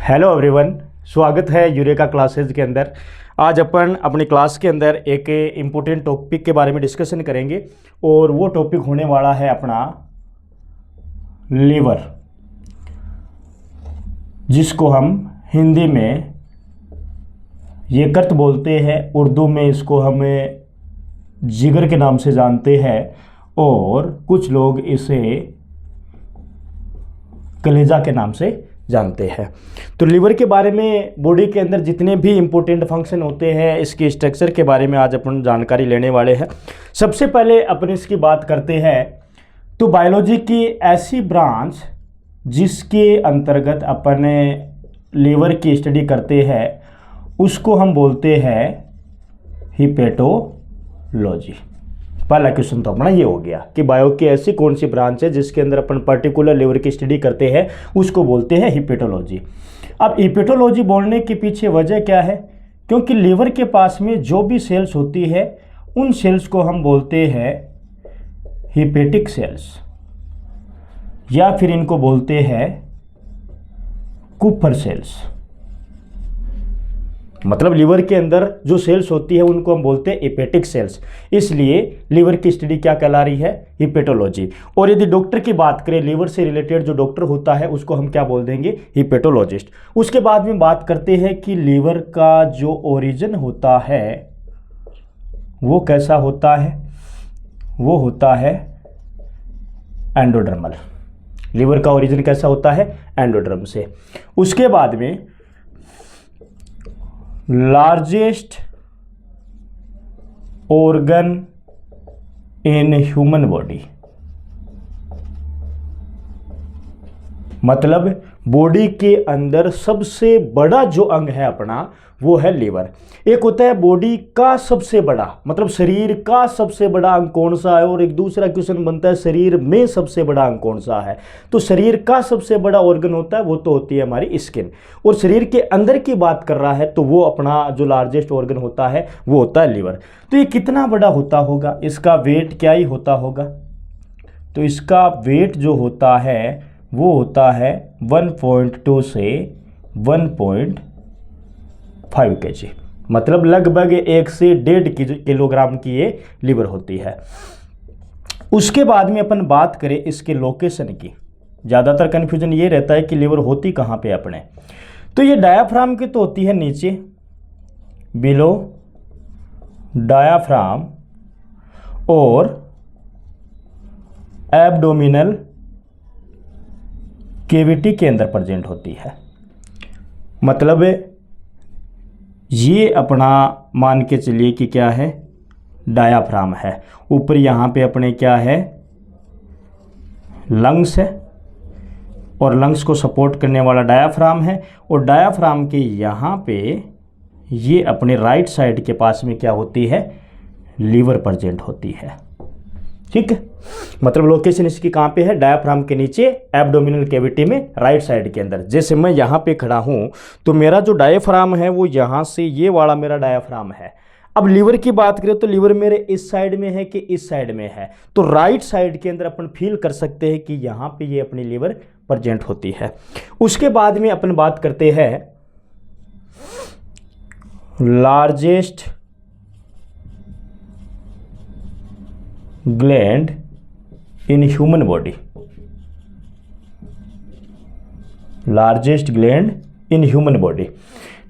Hello everyone, स्वागत है eureka classes के अंदर। आज अपन अपनी क्लास के अंदर एक इम्पोर्टेंट टॉपिक के बारे में डिस्कशन करेंगे और वो टॉपिक होने वाला है अपना लीवर, जिसको हम हिंदी में यकृत बोलते हैं, उर्दू में इसको हमें जिगर के नाम से जानते हैं और कुछ लोग इसे कलेजा के नाम से जानते हैं। तो लीवर के बारे में, बॉडी के अंदर जितने भी इम्पोर्टेंट फंक्शन होते हैं, इसके स्ट्रक्चर के बारे में आज अपन जानकारी लेने वाले हैं। सबसे पहले अपन इसकी बात करते हैं तो बायोलॉजी की ऐसी ब्रांच जिसके अंतर्गत अपन लीवर की स्टडी करते हैं उसको हम बोलते हैं हिपेटोलॉजी। पहला क्वेश्चन तो अपना ये हो गया कि बायो की ऐसी कौन सी ब्रांच है जिसके अंदर अपन पर्टिकुलर लीवर की स्टडी करते हैं, उसको बोलते हैं हिपेटोलॉजी। अब हिपेटोलॉजी बोलने के पीछे वजह क्या है? क्योंकि लीवर के पास में जो भी सेल्स होती है उन सेल्स को हम बोलते हैं हिपेटिक सेल्स, या फिर इनको बोलते हैं कुपर सेल्स। मतलब लीवर के अंदर जो सेल्स होती है उनको हम बोलते हैं हिपेटिक सेल्स। इसलिए लीवर की स्टडी क्या कहला रही है? हिपेटोलॉजी। और यदि डॉक्टर की बात करें, लीवर से रिलेटेड जो डॉक्टर होता है उसको हम क्या बोल देंगे? हिपेटोलॉजिस्ट। उसके बाद में बात करते हैं कि लीवर का जो ओरिजिन होता है वो कैसा होता है? वो होता है एंडोडर्मल। लीवर का ओरिजिन कैसा होता है? एंडोडर्म से। उसके बाद में largest organ in human body, मतलब बॉडी के अंदर सबसे बड़ा जो अंग है अपना वो है लीवर। एक होता है बॉडी का सबसे बड़ा, मतलब शरीर का सबसे बड़ा अंग कौन सा है, और एक दूसरा क्वेश्चन बनता है शरीर में सबसे बड़ा अंग कौन सा है। तो शरीर का सबसे बड़ा ऑर्गन होता है वो तो होती है हमारी स्किन, और शरीर के अंदर की बात कर रहा है तो वो अपना जो लार्जेस्ट ऑर्गन होता है वो होता है लीवर। तो ये कितना बड़ा होता होगा? इसका वेट क्या ही होता होगा? तो इसका वेट जो होता है वो होता है 1.2 से 1.5 kg, मतलब लगभग 1 से 1.5 किलोग्राम की ये लीवर होती है। उसके बाद में अपन बात करें इसके लोकेशन की। ज़्यादातर कन्फ्यूजन ये रहता है कि लीवर होती कहाँ पे अपने। तो ये डायाफ्राम की तो होती है नीचे, बिलो डायाफ्राम, और एब्डोमिनल कैविटी के अंदर प्रेजेंट होती है। मतलब ये अपना मान के चलिए कि क्या है? डायाफ्राम है। ऊपर यहाँ पे अपने क्या है? लंग्स है, और लंग्स को सपोर्ट करने वाला डायाफ्राम है, और डायाफ्राम के यहाँ पे ये अपने राइट साइड के पास में क्या होती है? लीवर प्रेजेंट होती है। ठीक है, मतलब लोकेशन इसकी कहाँ पे है? डायाफ्राम के नीचे एब्डोमिनल कैविटी में राइट साइड के अंदर। जैसे मैं यहाँ पे खड़ा हूँ तो मेरा जो डायाफ्राम है वो यहाँ से, ये वाला मेरा डायाफ्राम है। अब लीवर की बात करें तो लीवर मेरे इस साइड में है कि इस साइड में है? तो राइट साइड के अंदर अपन फील कर सकते हैं कि यहाँ पे ये अपनी लीवर प्रेजेंट होती है। उसके बाद में अपन बात करते हैं largest gland in human body. Largest gland in human body.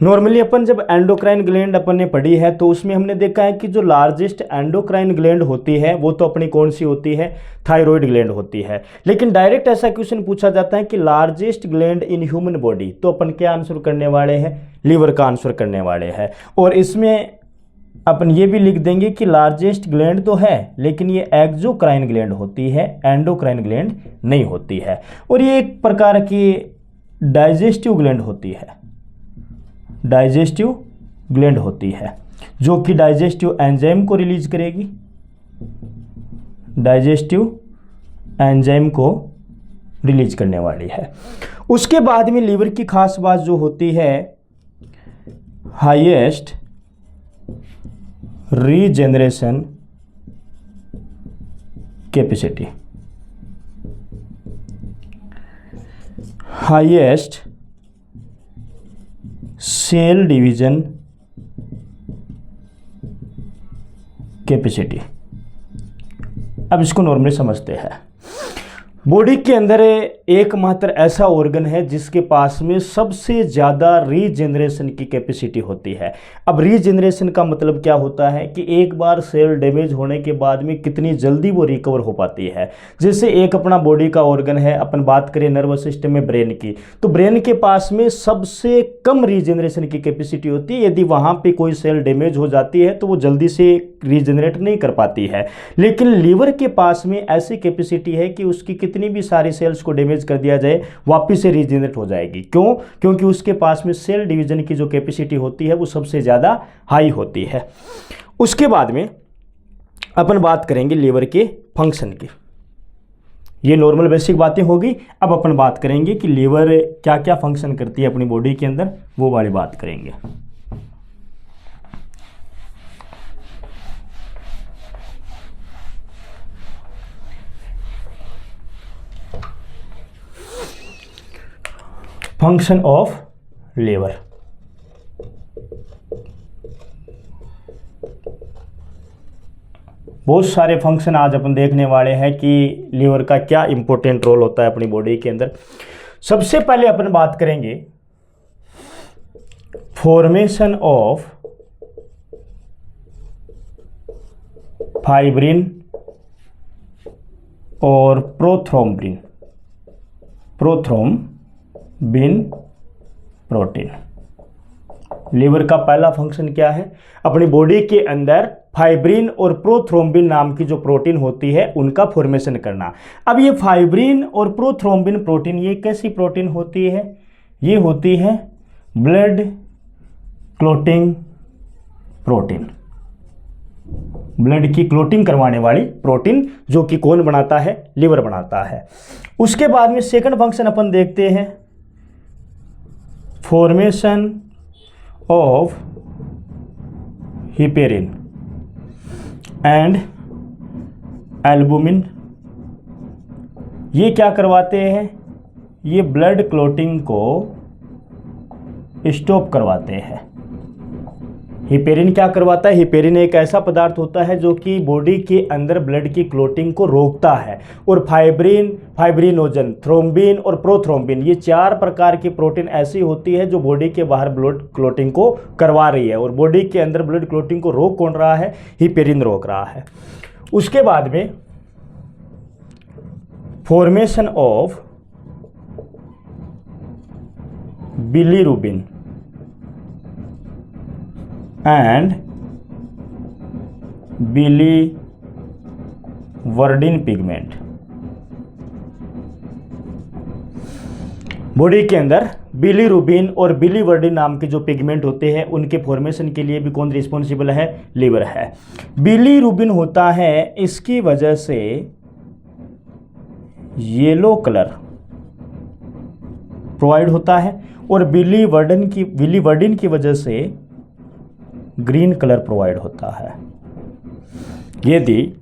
Normally अपन जब एंडोक्राइन ग्लैंड अपन ने पढ़ी है तो उसमें हमने देखा है कि जो लार्जेस्ट एंडोक्राइन ग्लैंड होती है वो तो अपनी कौन सी होती है? थायराइड ग्लैंड होती है। लेकिन डायरेक्ट ऐसा क्वेश्चन पूछा जाता है कि largest gland in human body, तो अपन क्या आंसर करने वाले हैं? लीवर का आंसर करने वाले हैं। और इसमें अपन ये भी लिख देंगे कि लार्जेस्ट ग्लैंड तो है लेकिन ये एक्सोक्राइन ग्लैंड होती है, एंडोक्राइन ग्लैंड नहीं होती है। और ये एक प्रकार की डाइजेस्टिव ग्लैंड होती है, डाइजेस्टिव ग्लैंड होती है, जो कि डाइजेस्टिव एंजाइम को रिलीज करेगी, डाइजेस्टिव एंजाइम को रिलीज करने वाली है। उसके बाद में लीवर की खास बात जो होती है, highest regeneration capacity, highest cell division capacity. अब इसको नॉर्मली समझते हैं। बॉडी के अंदर एकमात्र ऐसा ऑर्गन है जिसके पास में सबसे ज़्यादा रीजनरेशन की कैपेसिटी होती है। अब रीजनरेशन का मतलब क्या होता है कि एक बार सेल डैमेज होने के बाद में कितनी जल्दी वो रिकवर हो पाती है। जैसे एक अपना बॉडी का ऑर्गन है, अपन बात करें नर्वस सिस्टम में ब्रेन की, तो ब्रेन के पास में सबसे कम रीजनरेशन की कैपेसिटी होती है। यदि वहाँ पे कोई सेल डैमेज हो जाती है तो वो जल्दी से रीजनरेट नहीं कर पाती है। लेकिन लीवर के पास में ऐसी कैपेसिटी है कि उसकी कितनी भी सारी सेल्स को डैमेज कर दिया जाए वापस से रीजनरेट हो जाएगी। क्यों? क्योंकि उसके पास में सेल डिवीजन की जो कैपेसिटी होती है वो सबसे ज़्यादा हाई होती है। उसके बाद में अपन बात करेंगे लीवर के फंक्शन की। ये नॉर्मल बेसिक बातें होगी। अब अपन बात करेंगे कि लीवर क्या क्या फंक्शन करती है अपनी बॉडी के अंदर, वो वाली बात करेंगे। Function of liver. बहुत सारे फंक्शन आज अपन देखने वाले हैं कि लीवर का क्या इंपॉर्टेंट रोल होता है अपनी बॉडी के अंदर। सबसे पहले अपन बात करेंगे फॉर्मेशन ऑफ फाइब्रिन और प्रोथ्रोम्बिन प्रोटीन। लीवर का पहला फंक्शन क्या है? अपनी बॉडी के अंदर फाइब्रिन और प्रोथ्रोम्बिन नाम की जो प्रोटीन होती है उनका फॉर्मेशन करना। अब ये फाइब्रिन और प्रोथ्रोम्बिन प्रोटीन ये कैसी प्रोटीन होती है? ये होती है ब्लड क्लॉटिंग प्रोटीन। ब्लड की क्लॉटिंग करवाने वाली प्रोटीन, जो कि कौन बनाता है? लीवर बनाता है। उसके बाद में सेकंड फंक्शन अपन देखते हैं formation of heparin and albumin. ये क्या करवाते हैं? ये ब्लड क्लॉटिंग को स्टॉप करवाते हैं। हिपेरिन क्या करवाता है? हिपेरिन एक ऐसा पदार्थ होता है जो कि बॉडी के अंदर ब्लड की क्लॉटिंग को रोकता है। और फाइब्रिन, फाइब्रिनोजन, थ्रोम्बिन और प्रोथ्रोम्बिन, ये चार प्रकार की प्रोटीन ऐसी होती है जो बॉडी के बाहर ब्लड क्लॉटिंग को करवा रही है। और बॉडी के अंदर ब्लड क्लॉटिंग को रोक कौन रहा है? हिपेरिन रोक रहा है। उसके बाद में formation of bilirubin and biliverdin pigment. Body के अंदर बिलीरुबिन और बिलीवर्डिन नाम के जो पिगमेंट होते हैं उनके फॉर्मेशन के लिए भी कौन रिस्पॉन्सिबल है? लीवर है। बिलीरुबिन होता है, इसकी वजह से येलो कलर प्रोवाइड होता है और बिलीवर्डिन की वजह से ग्रीन कलर प्रोवाइड होता है। यदि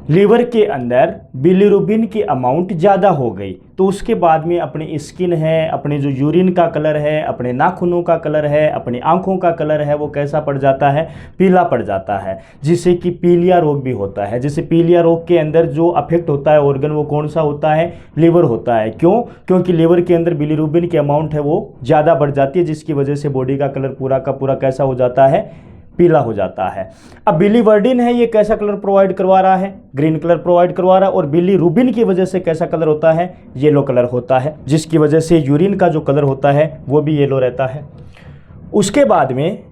लीवर के अंदर बिलीरुबिन की अमाउंट ज़्यादा हो गई तो उसके बाद में अपनी स्किन है, अपने जो यूरिन का कलर है, अपने नाखूनों का कलर है, अपनी आंखों का कलर है, वो कैसा पड़ जाता है? पीला पड़ जाता है, जिससे कि पीलिया रोग भी होता है। जैसे पीलिया रोग के अंदर जो अफेक्ट होता है ऑर्गन, वो कौन सा होता है? लीवर होता है। क्यों? क्योंकि लीवर के अंदर बिलीरुबिन की अमाउंट है वो ज़्यादा बढ़ जाती है, जिसकी वजह से बॉडी का कलर पूरा का पूरा कैसा हो जाता है? पीला हो जाता है। अब बिलीवर्डिन है, ये कैसा कलर प्रोवाइड करवा रहा है? ग्रीन कलर प्रोवाइड करवा रहा है। और बिलीरुबिन की वजह से कैसा कलर होता है? येलो कलर होता है, जिसकी वजह से यूरिन का जो कलर होता है वो भी येलो रहता है। उसके बाद में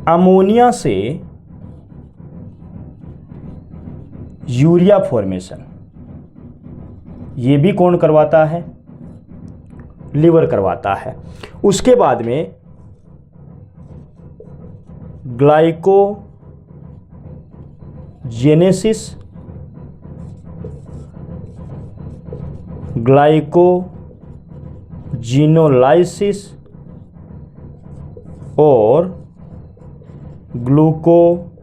अमोनिया से यूरिया फॉर्मेशन, ये भी कौन करवाता है? लीवर करवाता है। उसके बाद में ग्लाइकोजेनेसिस, ग्लाइकोजिनोलाइसिस और ग्लूकोनियोजेनेसिस,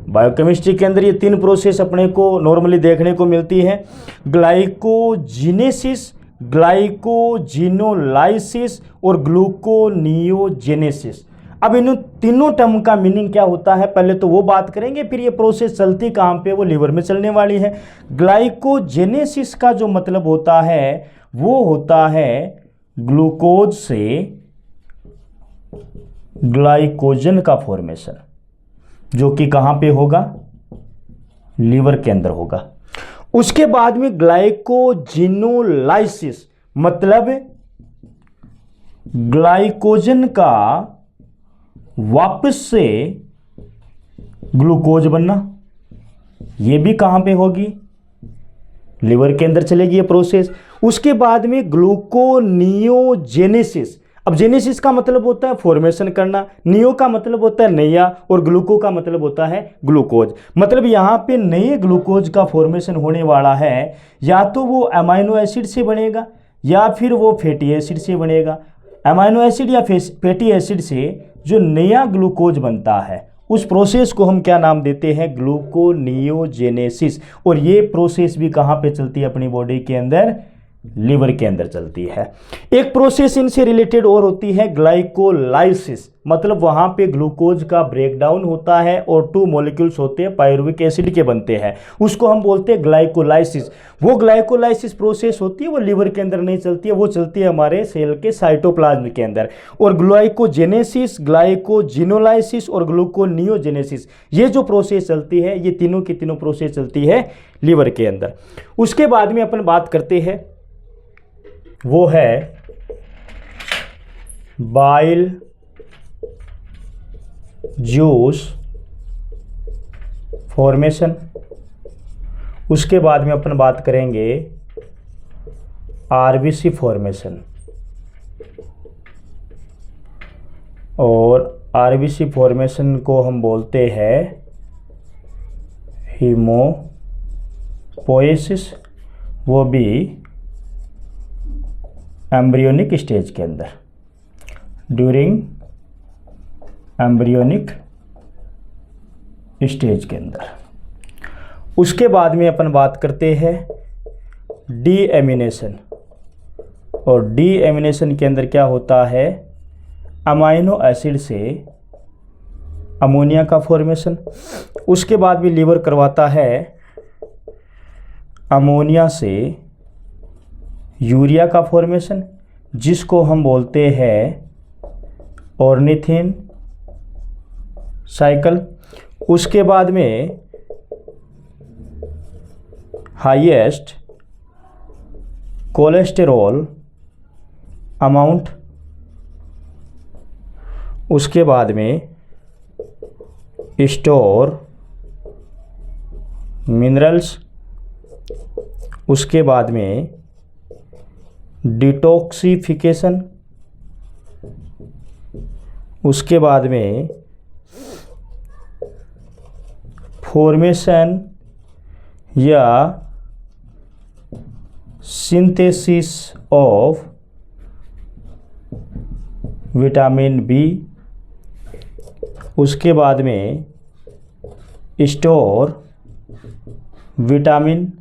बायोकेमिस्ट्री के अंदर ये 3 प्रोसेस अपने को नॉर्मली देखने को मिलती है, ग्लाइकोजिनेसिस, ग्लाइकोजिनोलाइसिस और ग्लूकोनियोजेनेसिस। अब इन तीनों टर्म का मीनिंग क्या होता है पहले तो वो बात करेंगे, फिर ये प्रोसेस चलती कहाँ पे, वो लिवर में चलने वाली है। ग्लाइकोजेनेसिस का जो मतलब होता है वो होता है ग्लूकोज से ग्लाइकोजन का फॉर्मेशन, जो कि कहाँ पे होगा, लीवर के अंदर होगा। उसके बाद में ग्लाइकोजिनोलाइसिस मतलब ग्लाइकोजन का वापस से ग्लूकोज बनना, ये भी कहाँ पे होगी, लिवर के अंदर चलेगी ये प्रोसेस। उसके बाद में ग्लूकोनियोजेनेसिस, अब जेनेसिस का मतलब होता है फॉर्मेशन करना, नियो का मतलब होता है नया, और ग्लूको का मतलब होता है ग्लूकोज। मतलब यहाँ पे नए ग्लूकोज का फॉर्मेशन होने वाला है, या तो वो अमाइनो एसिड से बनेगा या फिर वो फैटी एसिड से बनेगा। अमाइनो एसिड या फैटी एसिड से जो नया ग्लूकोज बनता है उस प्रोसेस को हम क्या नाम देते हैं, ग्लूकोनियोजेनेसिस। और ये प्रोसेस भी कहाँ पे चलती है अपनी बॉडी के अंदर, लिवर के अंदर चलती है। एक प्रोसेस इनसे रिलेटेड और होती है ग्लाइकोलाइसिस, मतलब वहां पे ग्लूकोज का ब्रेकडाउन होता है और 2 मॉलिक्यूल्स होते हैं पायरुविक एसिड के बनते हैं, उसको हम बोलते हैं ग्लाइकोलाइसिस। वो ग्लाइकोलाइसिस प्रोसेस होती है वो लिवर के अंदर नहीं चलती है, वो चलती है हमारे सेल के साइटोप्लाज्म के अंदर। और ग्लाइकोजेनेसिस, ग्लाइकोजिनोलाइसिस और ग्लूकोनियोजेनेसिस, ये जो प्रोसेस चलती है ये तीनों की तीनों प्रोसेस चलती है लिवर के अंदर। उसके बाद में अपन बात करते हैं वो है बाइल जूस फॉर्मेशन। उसके बाद में अपन बात करेंगे आरबीसी फॉर्मेशन, और आरबीसी फॉर्मेशन को हम बोलते हैं हीमोपोएसिस, वो भी एम्ब्रियोनिक स्टेज के अंदर, ड्यूरिंग एम्ब्रियोनिक स्टेज के अंदर। उसके बाद में अपन बात करते हैं डीएमिनेशन, और डीएमिनेशन के अंदर क्या होता है, अमाइनो एसिड से अमोनिया का फॉर्मेशन। उसके बाद भी लीवर करवाता है अमोनिया से यूरिया का फॉर्मेशन, जिसको हम बोलते हैं ऑर्निथिन साइकिल। उसके बाद में हाईएस्ट कोलेस्टेरॉल अमाउंट। उसके बाद में स्टोर मिनरल्स। उसके बाद में डिटॉक्सिफिकेशन। उसके बाद में फॉर्मेशन या सिंथेसिस ऑफ विटामिन बी। उसके बाद में store vitamin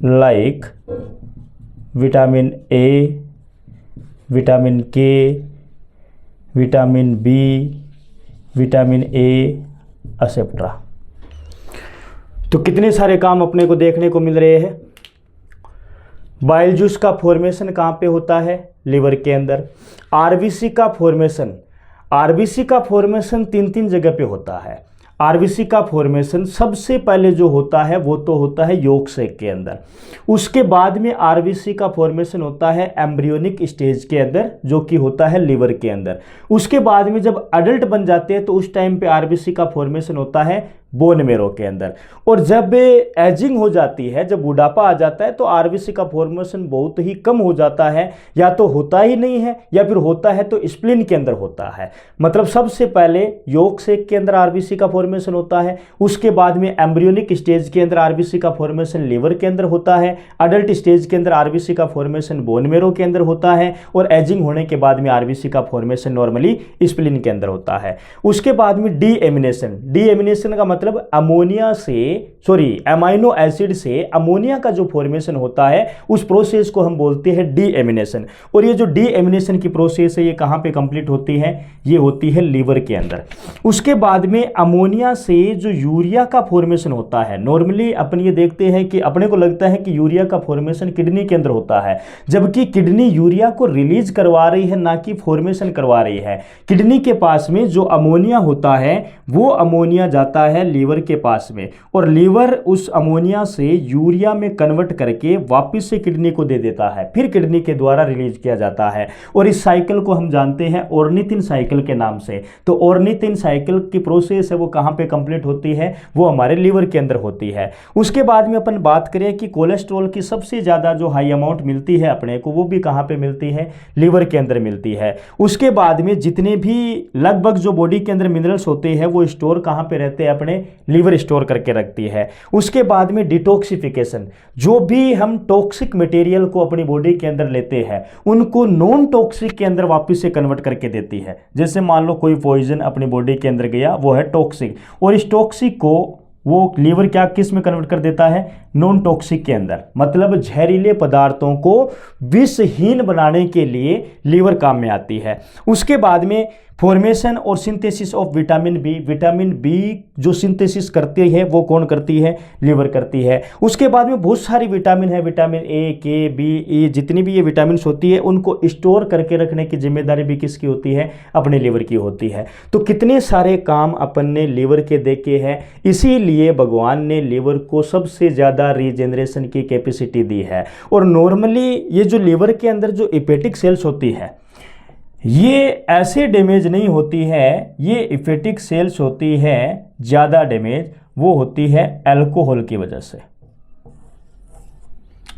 like vitamin A, vitamin K, vitamin B, vitamin A etcetera. तो कितने सारे काम अपने को देखने को मिल रहे हैं। बाइल जूस का फॉर्मेशन कहाँ पे होता है, लिवर के अंदर। आरबीसी का फॉर्मेशन, आरबीसी का फॉर्मेशन 3 जगह पे होता है। आरबीसी का फॉर्मेशन सबसे पहले जो होता है वो तो होता है यॉर्क सैक के अंदर। उसके बाद में आरबीसी का फॉर्मेशन होता है एम्ब्रियोनिक स्टेज के अंदर, जो कि होता है लिवर के अंदर। उसके बाद में जब अडल्ट बन जाते हैं तो उस टाइम पे आरबीसी का फॉर्मेशन होता है बोन मेरो के अंदर। और जब एजिंग हो जाती है, जब बुढ़ापा आ जाता है, तो आरबीसी का फॉर्मेशन बहुत ही कम हो जाता है, या तो होता ही नहीं है या फिर होता है तो स्प्लीन के अंदर होता है। मतलब सबसे पहले यॉर्क सेक के अंदर आरबीसी का फॉर्मेशन होता है, उसके बाद में एम्ब्रियोनिक स्टेज के अंदर आरबीसी का फॉर्मेशन लीवर के अंदर होता है, अडल्ट स्टेज के अंदर आरबीसी का फॉर्मेशन बोन मेरो के अंदर होता है, और एजिंग होने के बाद में आरबीसी का फॉर्मेशन नॉर्मली स्प्लीन के अंदर होता है। उसके बाद में डीएमिनेशन का मतलब अमोनिया से अमाइनो एसिड से अमोनिया का जो फॉर्मेशन होता है, उस प्रोसेस को हम बोलते हैं डीएमिनेशन। और ये जो डीएमिनेशन की प्रोसेस है, ये कहां पे कंप्लीट होती है? ये होती है लीवर के अंदर। उसके बाद में अमोनिया से जो यूरिया का फॉर्मेशन होता है, नॉर्मली अपन ये देखते हैं कि अपने को लगता है कि यूरिया का फॉर्मेशन किडनी के अंदर होता है, जबकि किडनी यूरिया को रिलीज करवा रही है, ना कि फॉर्मेशन करवा रही है। किडनी के पास में जो अमोनिया होता है, वो अमोनिया जाता है लीवर के पास में, और लीवर उस अमोनिया से यूरिया में कन्वर्ट करके वापस से किडनी को दे देता है, फिर किडनी के द्वारा रिलीज किया जाता है। और इस साइकिल को हम जानते हैं ऑर्निथिन साइकिल के नाम से। तो ऑर्निथिन साइकिल की प्रोसेस है वो कहां पे कंप्लीट होती है? वो हमारे लीवर के अंदर होती है। उसके बाद में अपन बात करें कि कोलेस्ट्रॉल की सबसे ज्यादा जो हाई अमाउंट मिलती है अपने को, वो भी कहां पे मिलती है? लीवर के अंदर मिलती है। उसके बाद में जितने भी लगभग जो बॉडी के अंदर मिनरल्स होते हैं, वो स्टोर कहां पे रहते हैं? अपने लीवर स्टोर करके रखती है। उसके बाद में डिटॉक्सिफिकेशन, जो भी हम टॉक्सिक मटेरियल को अपनी बॉडी के अंदर लेते हैं, उनको नॉन टॉक्सिक के अंदर वापस से कन्वर्ट करके देती है। जैसे मान लो कोई पॉइजन अपनी बॉडी के अंदर गया, वो है टॉक्सिक, और इस टॉक्सिक को वो लीवर क्या किस में कन्वर्ट कर देता है? नॉन टॉक्सिक के अंदर। मतलब जहरीले पदार्थों को विषहीन बनाने के लिए लीवर काम में आती है। उसके बाद में फॉर्मेशन और सिंथेसिस ऑफ विटामिन बी जो सिंथेसिस करती है, वो कौन करती है? लीवर करती है। उसके बाद में बहुत सारी विटामिन है, विटामिन ए, के, बी, ई, जितनी भी ये विटामिन होती है, उनको स्टोर करके रखने की जिम्मेदारी भी किसकी होती है? अपने लीवर की होती है। तो कितने सारे काम अपन ने लीवर के देखे हैं, इसीलिए भगवान ने लीवर को सबसे ज़्यादा रीजेनरेशन की कैपेसिटी दी है। और नॉर्मली ये जो लीवर के अंदर जो हेपेटिक सेल्स होती है, ये ऐसे डैमेज नहीं होती है, ये हेपेटिक सेल्स होती है ज़्यादा डैमेज, वो होती है अल्कोहल की वजह से।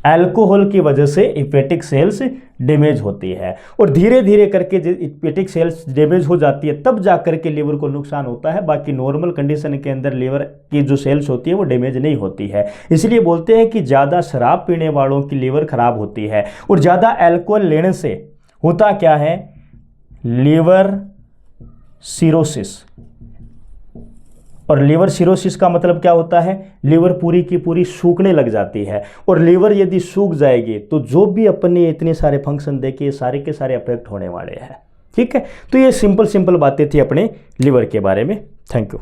अल्कोहल की वजह से हेपेटिक सेल्स डैमेज होती है, और धीरे धीरे करके हेपेटिक सेल्स डैमेज हो जाती है, तब जाकर के लीवर को नुकसान होता है। बाकी नॉर्मल कंडीशन के अंदर लीवर की जो सेल्स होती है वो डैमेज नहीं होती है। इसलिए बोलते हैं कि ज़्यादा शराब पीने वालों की लीवर खराब होती है। और ज़्यादा अल्कोहल लेने से होता क्या है? Liver cirrhosis. और लीवर सिरोसिस का मतलब क्या होता है? लीवर पूरी की पूरी सूखने लग जाती है। और लीवर यदि सूख जाएगी तो जो भी अपने इतने सारे फंक्शन देखे, सारे के सारे अफेक्ट होने वाले हैं। ठीक है, तो ये सिंपल बातें थी अपने लीवर के बारे में। Thank you.